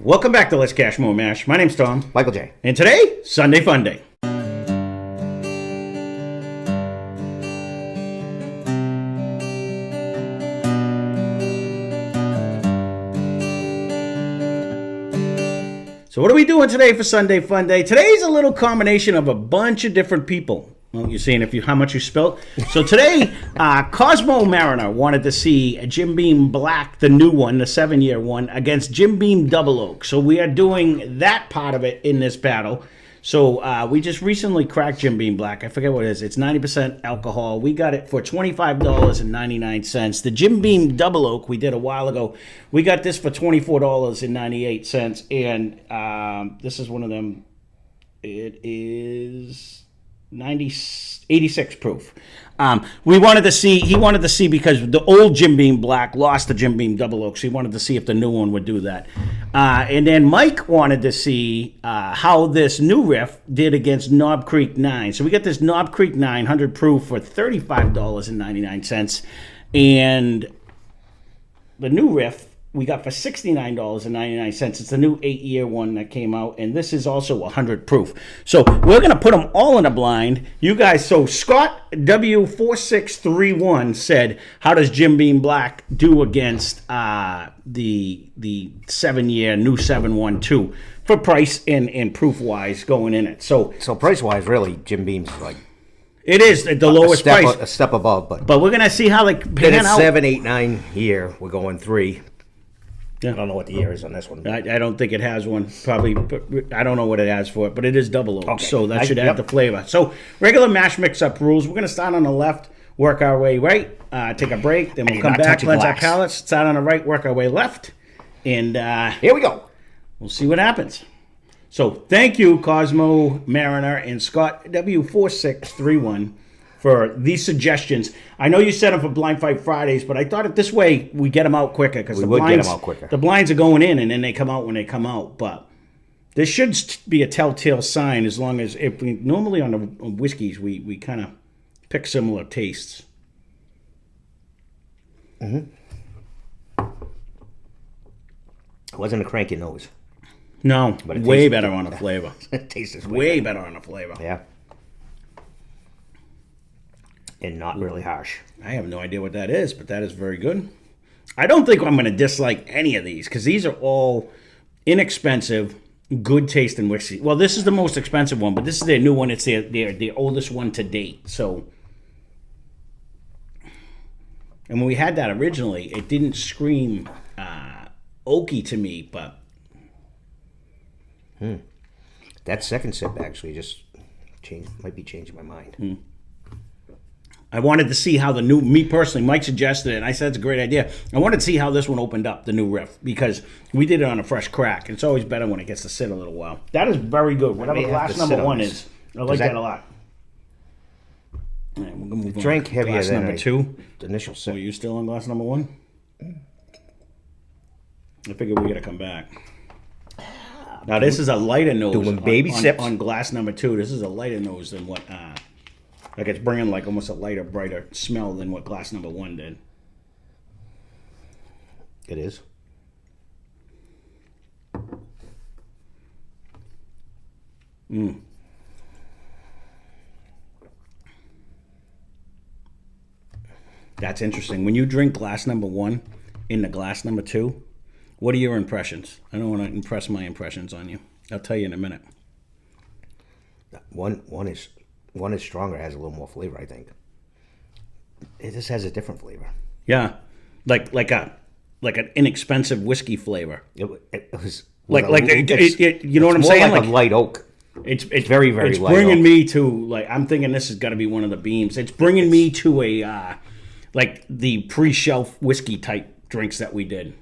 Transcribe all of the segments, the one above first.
Welcome back to Lesscashmoremash. My name's Tom. Michael J. And today, Sunday Funday. So what are we doing today for Sunday Funday? Today's a little combination of a bunch of different people. Well, you're seeing how much you spelt. So today, Cosmo Mariner wanted to see Jim Beam Black, the new one, the 7-year one, against Jim Beam Double Oak. So we are doing that part of it in this battle. So we just recently cracked Jim Beam Black. I forget what it is. It's 90% alcohol. We got it for $25.99. The Jim Beam Double Oak we did a while ago. We got this for $24.98. And this is one of them. It is 86 proof. He wanted to see because the old Jim Beam Black lost the Jim Beam Double Oak, so he wanted to see if the new one would do that. And then Mike wanted to see how this new Riff did against Knob Creek 9. So we got this Knob Creek 900 proof for $35.99. And the new Riff we got for $69.99. It's the new 8-year one that came out, and this is also 100 proof. So we're going to put them all in a blind. You guys, so Scott W4631 said, how does Jim Beam Black do against the 7-year new 712 for price and proof-wise going in it? So price-wise, really, Jim Beam's like... It is the lowest price. A step above, but we're going to see how they pan it's out. 7, 8, 9 here. We're going 3. Yeah. I don't know what the year is on this one. I don't think it has one. Probably, I don't know what it has for it, but it is double oak, okay. So that should add the flavor. So regular mash mix-up rules. We're going to start on the left, work our way right, take a break, then we'll come back, cleanse our palates, start on the right, work our way left, and here we go. We'll see what happens. So thank you, Cosmo Mariner and Scott W4631. For these suggestions. I know you set them for Blind Fight Fridays, but I thought it this way we get them out quicker because the blinds are going in and then they come out when they come out. But this should be a telltale sign as long as if we normally on the whiskeys we kind of pick similar tastes. Mm-hmm. It wasn't a cranky nose. No, but way better on the flavor. It tastes way better on the flavor. Yeah. And not really harsh. I have no idea what that is, but that is very good. I don't think I'm going to dislike any of these because these are all inexpensive, good tasting whiskey. Well, this is the most expensive one, but this is their new one. It's their oldest one to date. So, and when we had that originally, it didn't scream oaky to me, but that second sip actually just might be changing my mind. I wanted to see how me personally, Mike suggested it, and I said it's a great idea. I wanted to see how this one opened up, the new Riff, because we did it on a fresh crack. It's always better when it gets to sit a little while. That is very good. Whatever glass number 1 is. I like that a lot. All right, we're gonna move on. Drink heavier glass than number 2. The initial sip. Are you still on glass number 1? I figured we got to come back. Now, this is a lighter nose. Doing baby sips. On glass number 2, this is a lighter nose than what... like it's bringing like almost a lighter, brighter smell than what glass number 1 did. It is. That's interesting. When you drink glass number 1 in the glass number 2, what are your impressions? I don't want to impress my impressions on you. I'll tell you in a minute. One is stronger, has a little more flavor, I think. It just has a different flavor. Yeah, like an inexpensive whiskey flavor. It was you know what I'm saying? Like a light oak. It's very, very it's light. It's bringing oak. me to like I'm thinking this has got to be one of the beams. It's bringing me to a like the pre-shelf whiskey type drinks that we did.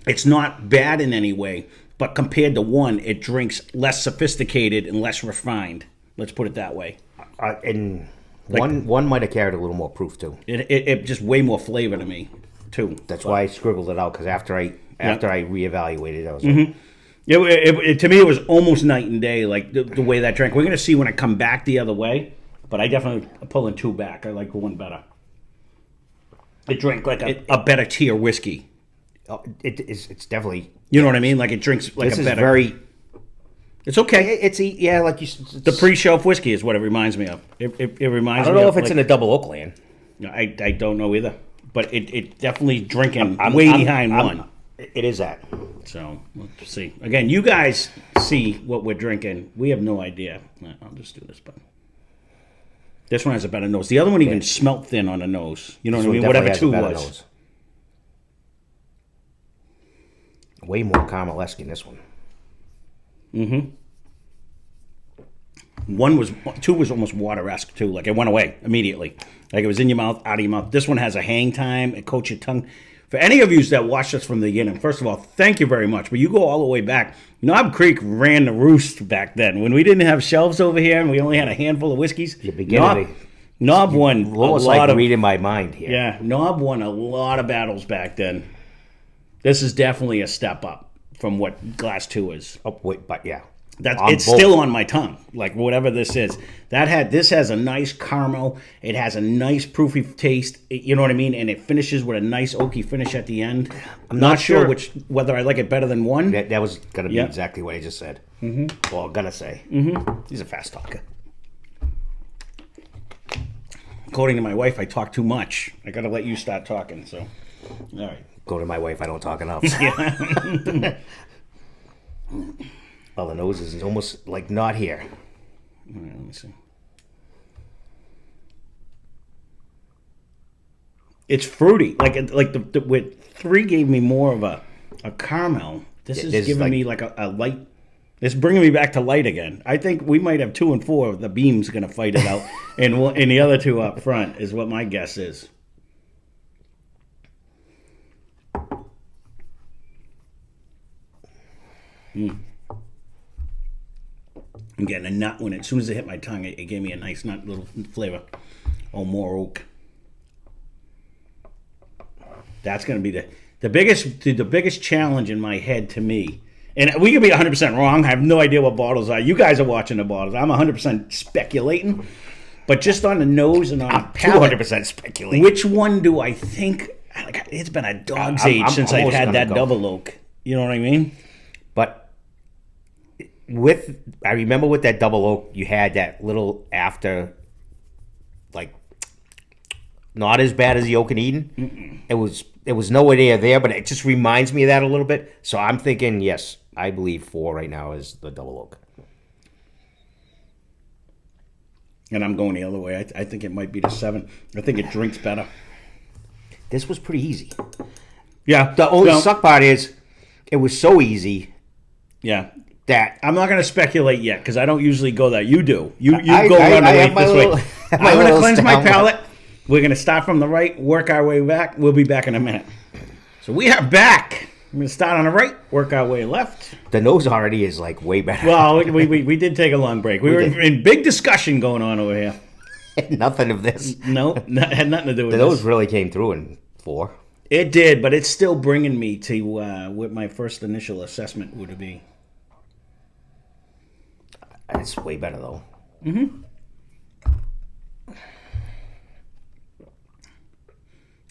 It's not bad in any way, but compared to 1, it drinks less sophisticated and less refined. Let's put it that way. And one might have carried a little more proof too. It just way more flavor to me too. That's why I scribbled it out because after I reevaluated, I was like, to me it was almost night and day. Like the way that drank. We're gonna see when I come back the other way, but I definitely pulling 2 back. I like 1 better. It drank like a better tier whiskey. Oh, it's definitely. You know what I mean? Like it drinks like This a is better. very. It's okay. Yeah, like you. The pre-shelf whiskey is what it reminds me of. It reminds me. I don't know of if it's in a double oak land. I don't know either, but it definitely drinking way behind one. It is that. So let's see. Again, you guys see what we're drinking. We have no idea. I'll just do this, but this one has a better nose. The other one even smelt thin on the nose. You know what I mean? Whatever two was. Nose. Way more caramel-esque in this one. Mm-hmm. Two was almost water-esque too. Like it went away immediately. Like it was in your mouth, out of your mouth. This one has a hang time. It coats your tongue. For any of you that watched us from the beginning, first of all, thank you very much. But you go all the way back. Knob Creek ran the roost back then. When we didn't have shelves over here and we only had a handful of whiskeys. Knob won almost a lot like of reading my mind here. Yeah, Knob won a lot of battles back then. This is definitely a step up from what Glass 2 is. Oh, wait, but yeah. It's still on my tongue, like whatever this is. This has a nice caramel. It has a nice proofy taste. You know what I mean? And it finishes with a nice oaky finish at the end. I'm not sure whether I like it better than one. That was going to be exactly what I just said. Mm-hmm. Well, I'm going to say. Mm-hmm. He's a fast talker. According to my wife, I talk too much. I got to let you start talking. So, all right. Go to my wife, I don't talk enough. Oh, the nose is almost like not here. All right, let me see. It's fruity. With 3 gave me more of a caramel. This is giving me like a light. It's bringing me back to light again. I think we might have 2 and 4. The Beam's going to fight it out, and the other 2 up front is what my guess is. I'm getting a nut when as soon as it hit my tongue, it gave me a nice nut little flavor. Oh, more oak. That's going to be the biggest challenge in my head to me. And we could be 100% wrong. I have no idea what bottles are. You guys are watching the bottles. I'm 100% speculating. But just on the nose and on the palate, 200% speculating. which one do I think? It's been a dog's age since I've had that double oak. You know what I mean? But I remember with that double oak, you had that little after, like, not as bad as the Oak and Eden. It was nowhere near there, but it just reminds me of that a little bit. So I'm thinking, yes, I believe 4 right now is the double oak. And I'm going the other way. I think it might be the 7. I think it drinks better. This was pretty easy. Yeah. The only suck part is it was so easy. Yeah. That I'm not going to speculate yet because I don't usually go that. You do. You go run away this way. I'm going to cleanse my palate. We're going to start from the right, work our way back. We'll be back in a minute. So we are back. I'm going to start on the right, work our way left. The nose already is like way better. Well, we did take a long break. We were in big discussion going on over here. Nothing of this. No, had nothing to do with the this. nose really came through in 4. It did, but it's still bringing me to what my first initial assessment would be. It's way better though. Mm-hmm.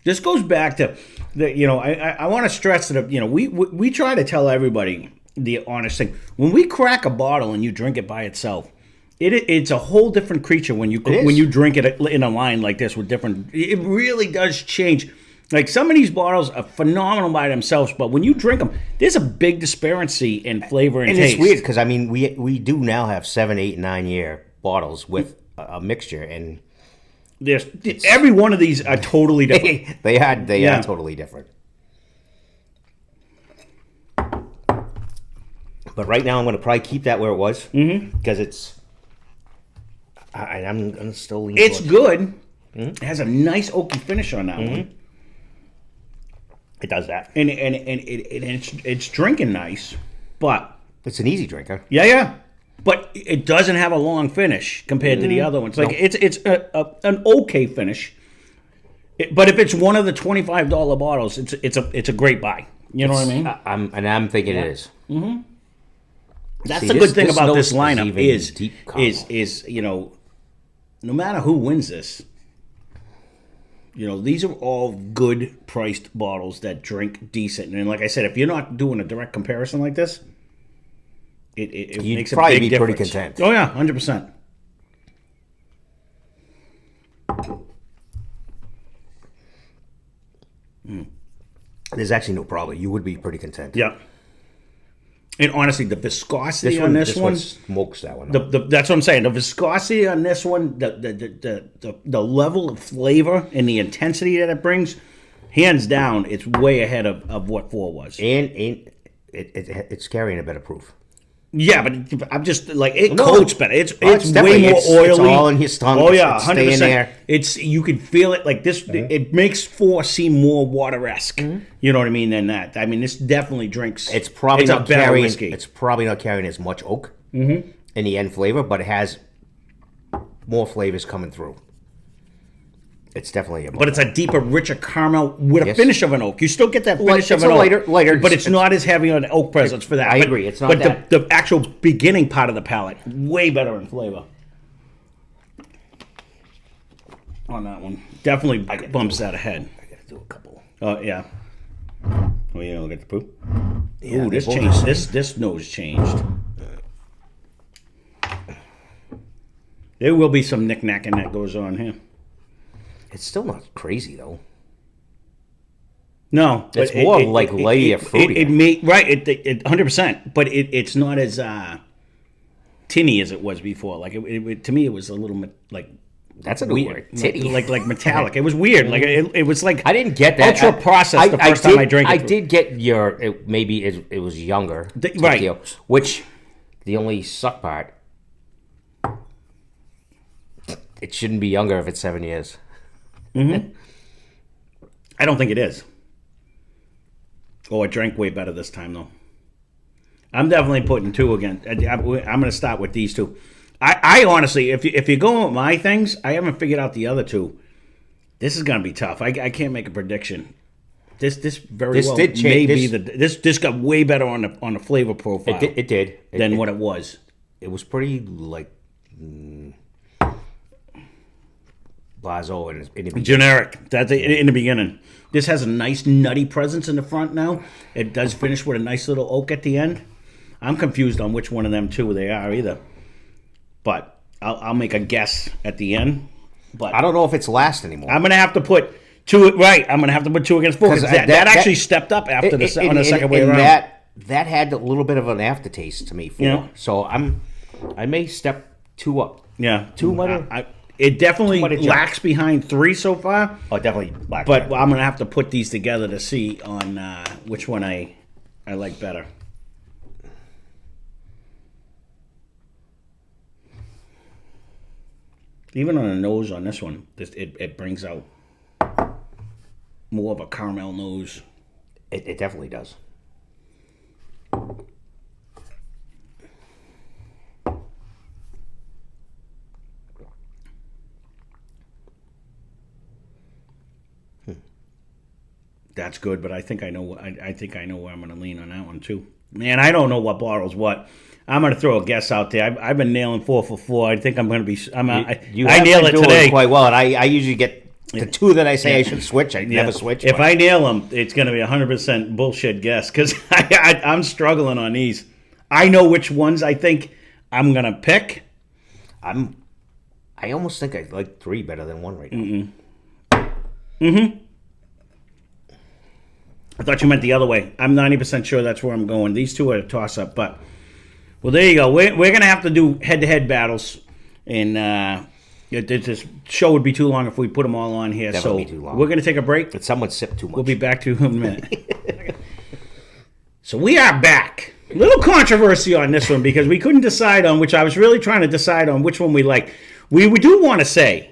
This goes back to I want to stress that we try to tell everybody the honest thing. When we crack a bottle and you drink it by itself, it's a whole different creature when you drink it in a line like this with different. It really does change. Like some of these bottles are phenomenal by themselves, but when you drink them, there's a big disparity in flavor and taste. It's weird because we do now have 7, 8, 9 year bottles with a mixture, and every one of these are totally different. they are totally different. But right now, I'm going to probably keep that where it was because it's. I'm going to still lean. It's good. It has a nice oaky finish on that one. It does that, and it's drinking nice, but it's an easy drinker. Yeah, but it doesn't have a long finish compared to the other ones. Like it's an okay finish, but if it's one of the $25 bottles, it's a great buy. You know what I mean? I'm thinking it is. Mm-hmm. That's the good thing about this lineup is no matter who wins this. You know, these are all good priced bottles that drink decent. And like I said, if you're not doing a direct comparison like this, it You'd makes a probably big be pretty difference. content. Oh yeah, 100%. There's actually no problem. You would be pretty content. Yeah. And honestly, the viscosity on this one smokes that one. that's what I'm saying. The viscosity on this one, the level of flavor and the intensity that it brings, hands down, it's way ahead of what 4 was. And it's carrying a better proof. Yeah, but I'm just like it coats better. It's It's way more oily. It's all in your stomach. Oh yeah, it's 100%. staying there. It's you can feel it like this. It makes 4 seem more water-esque. You know what I mean? Than that. I mean, this definitely drinks. It's probably not a better carrying. whiskey. It's probably not carrying as much oak in the end flavor, but it has more flavors coming through. It's definitely But it's a deeper, richer caramel with a finish of an oak. You still get that finish of it's an a oak, lighter, but it's not as heavy on the oak presence for that. I But- agree, it's not But that. the actual beginning part of the palate, way better in flavor. On that one, definitely bumps that ahead. I gotta do a couple. Oh yeah. Oh yeah, look at the poop. Yeah, Ooh, this both changed. are. This nose changed. There will be some knick-knacking that goes on here. It's still not crazy though. No, It's more like lighter, fruitier. It may right. It 100%. But it's not as tinny as it was before. Like to me, it was a little like That's a new weird, word. Titty. like metallic. It was weird. Like it was like I didn't get that. ultra processed the first time I drank it. I did get maybe it was younger. Right. Deal, which the only suck part. It shouldn't be younger if it's 7 years. I don't think it is. Oh, I drank way better this time though. I'm definitely putting 2 again. I'm going to start with these 2. I honestly, if you're going with my things, I haven't figured out the other 2. This is going to be tough. I can't make a prediction. This very well did change. may be this got way better on the flavor profile It did. than what it was. It was pretty like Blazo in the beginning. Generic. That's in the beginning. This has a nice nutty presence in the front now. It does finish with a nice little oak at the end. I'm confused on which one of them 2 they are either. But I'll make a guess at the end. But I don't know if it's last anymore. I'm going to have to put 2 right. I'm going to have to put 2 against 4 because that actually stepped up after on the second way around. That had a little bit of an aftertaste to me. So I may step 2 up. Yeah. 2 might. It definitely lacks behind 3 so far. Oh, definitely black. But I'm going to have to put these together to see on which one I like better. Even on the nose on this one, it brings out more of a caramel nose. It definitely does. That's good, but I think I know. I think I know where I'm going to lean on that one too. Man, I don't know what bottles what. I'm going to throw a guess out there. I've been nailing 4 for 4. I think I'm going to be. I nail it today quite well, and I usually get the 2 that I say I should switch. I never switch. If I nail them, it's going to be 100% bullshit guess because I'm struggling on these. I know which ones I think I'm going to pick. I almost think I like 3 better than 1 right now. I thought you meant the other way. I'm 90% sure that's where I'm going. These 2 are a toss-up, but... Well, there you go. We're going to have to do head-to-head battles, and this show would be too long if we put them all on here. Definitely so too long. We're going to take a break. But someone sipped too much. We'll be back to you in a minute. So we are back. A little controversy on this one because we couldn't decide on which. I was really trying to decide on which one we like. We do want to say...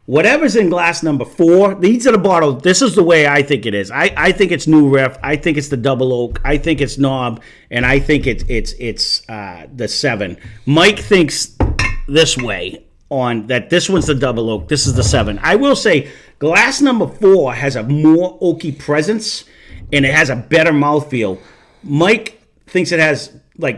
Whatever's in glass number 4, these are the bottles. This is the way I think it is. I think it's New Riff. I think it's the Double Oak. I think it's Knob, and I think it's the 7. Mike thinks this way on that. This one's the Double Oak. This is the 7. I will say glass number 4 has a more oaky presence, and it has a better mouthfeel. Mike thinks it has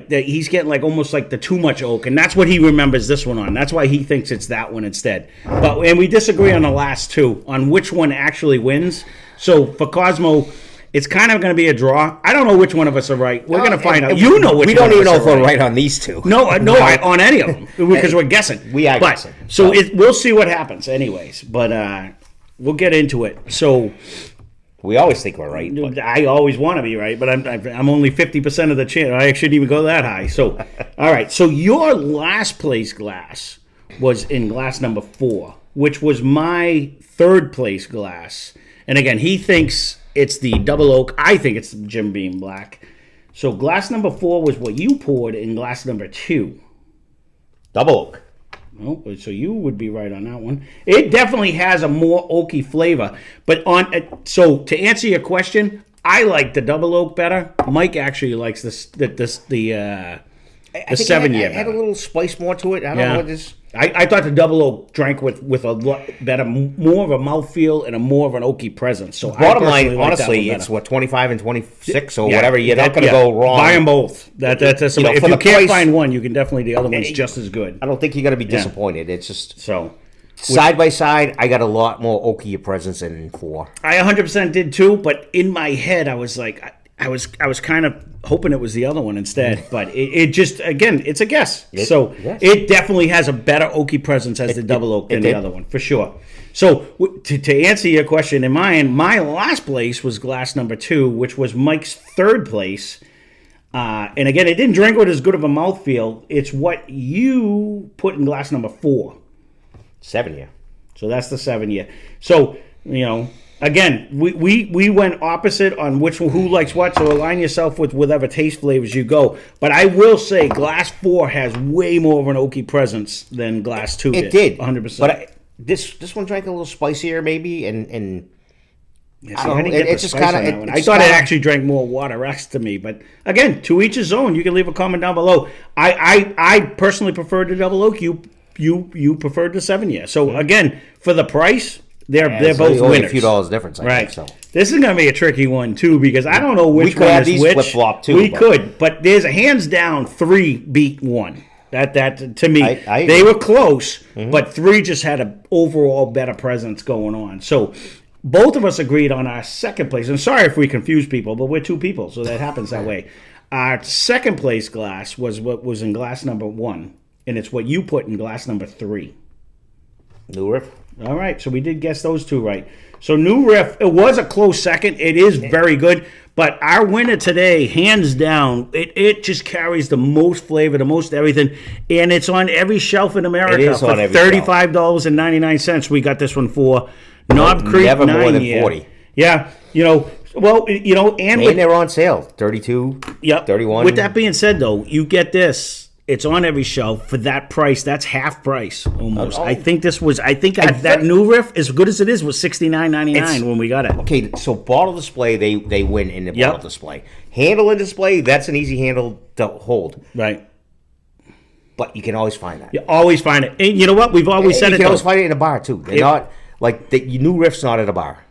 he's getting almost like the too much oak, and that's what he remembers this one on. That's why he thinks it's that one instead. And we disagree on the last two on which one actually wins. So for Cosmo, it's kind of going to be a draw. I don't know which one of us are right. We're going to find out. You know which. We one don't even of us know if we're right on these two. No, on any of them because we're guessing. We are guessing. So we'll see what happens, anyways. But we'll get into it. So. We always think we're right. But. I always want to be right, but I'm only 50% of the chance. I shouldn't even go that high. So, all right. So your last place glass was in glass number 4, which was my third place glass. And again, he thinks it's the double oak. I think it's the Jim Beam Black. So glass number 4 was what you poured in glass number 2. Double oak. Oh, so you would be right on that one. It definitely has a more oaky flavor. But so to answer your question, I like the double oak better. Mike actually likes the 7 year. It had a little spice more to it. I don't know what this. I thought the double oak drank with a lot better, more of a mouthfeel and a more of an oaky presence. So bottom line, honestly, it's 25 and 26 or whatever. You're not going to go wrong. Buy them both. That's if you can't find one, you can definitely the other one's just as good. I don't think you're going to be disappointed. It's just so. Side by side, I got a lot more oaky presence in 4. I 100% did too, but in my head, I was like, I was kind of hoping it was the other one instead, but it just, again, it's a guess. It definitely has a better oaky presence as the double oak than the other one, for sure. So to answer your question in mine, my last place was glass number 2, which was Mike's third place. And again, it didn't drink with as good of a mouthfeel. It's what you put in glass number 4. 7 year. So that's the 7 year. So, again, we went opposite on who likes what, so align yourself with whatever taste flavors you go. But I will say Glass 4 has way more of an oaky presence than Glass 2 did. It did. 100%. But this one drank a little spicier maybe, and I don't know. It's just kind of. I thought it actually drank more water X to me. But again, to each his own. You can leave a comment down below. I personally preferred the double oak. You preferred the 7 year. So again, for the price, they're both winners. A few dollars difference, I think, so. This is going to be a tricky one too because I don't know which one is which. We could have these flip flop too. We could, but there's a hands down 3 beat 1. That to me, they were close, but 3 just had an overall better presence going on. So both of us agreed on our second place. And sorry if we confuse people, but we're 2 people, so that happens that way. Our second place glass was what was in glass number 1. And it's what you put in glass number 3. New Riff. All right, so we did guess those 2 right. So New Riff, it was a close second. It is very good. But our winner today, hands down, it just carries the most flavor, the most everything. And it's on every shelf in America. It is for $35.99. We got this one for Knob Creek. Never more than 40. Yeah, and they're on sale. 32, 31. With that being said, though, you get this. It's on every shelf for that price. That's half price almost. I think that New Riff, as good as it is, was $69.99 when we got it. Okay, so bottle display, they win in the bottle display. Handle and display, that's an easy handle to hold. Right. But you can always find that. You always find it. And you know what? We've always said it. You can always find it in a bar too. They're not like the New Riff's not at a bar.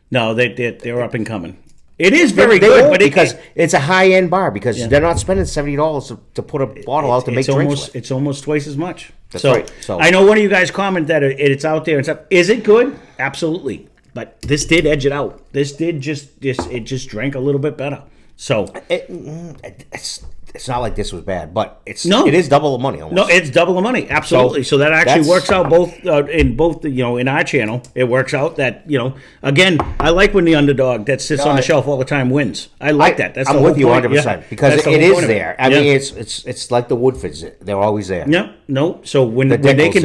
No, they're up and coming. It is very good, but because it's a high-end bar because they're not spending $70 to put a bottle out to make drinks with. It's almost twice as much. That's right. So I know one of you guys commented that it's out there and stuff. Is it good? Absolutely. But this did edge it out. This did just drank a little bit better. So it's not like this was bad, but it is double the money almost. No, it's double the money, absolutely. So that actually works out in our channel. It works out that again, I like when the underdog that sits on the shelf all the time wins. I like that. I'm with you 100% because it is there. I mean, it's like the Woodfords. They're always there. Yeah, no. So when they can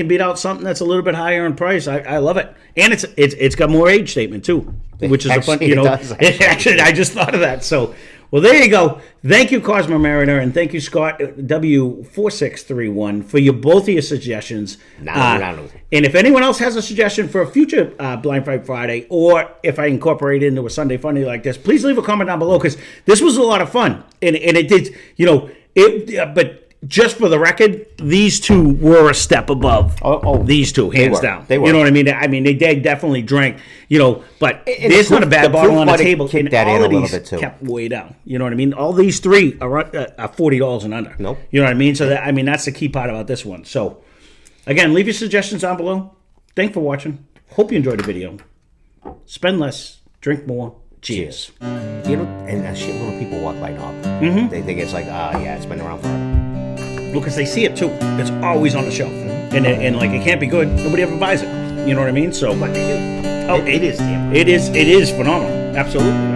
beat out something that's a little bit higher in price, I love it. And it's got more age statement too, which is actually, a fun. Actually, I just thought of that. So. Well, there you go. Thank you, Cosmo Mariner, and thank you, Scott W4631, for both of your suggestions. And if anyone else has a suggestion for a future Blind Fight Friday, or if I incorporate it into a Sunday Funday like this, please leave a comment down below because this was a lot of fun, and it did. But just for the record, these two were a step above these two, hands down. They were. You know what I mean? I mean, they definitely drank, but there's not a bad the bottle proof on the might have table. kicked And that all in of a little these bit, too. kept way down. You know what I mean? All these three are $40 and under. Nope. You know what I mean? So that's the key part about this one. So, again, leave your suggestions down below. Thanks for watching. Hope you enjoyed the video. Spend less, drink more. Cheers. And a shitload of people walk by Knob. Mm-hmm. They think it's like, it's been around forever. Well, because they see it too. It's always on the shelf, and like it can't be good. Nobody ever buys it. You know what I mean? So, But they do. it is phenomenal. Absolutely.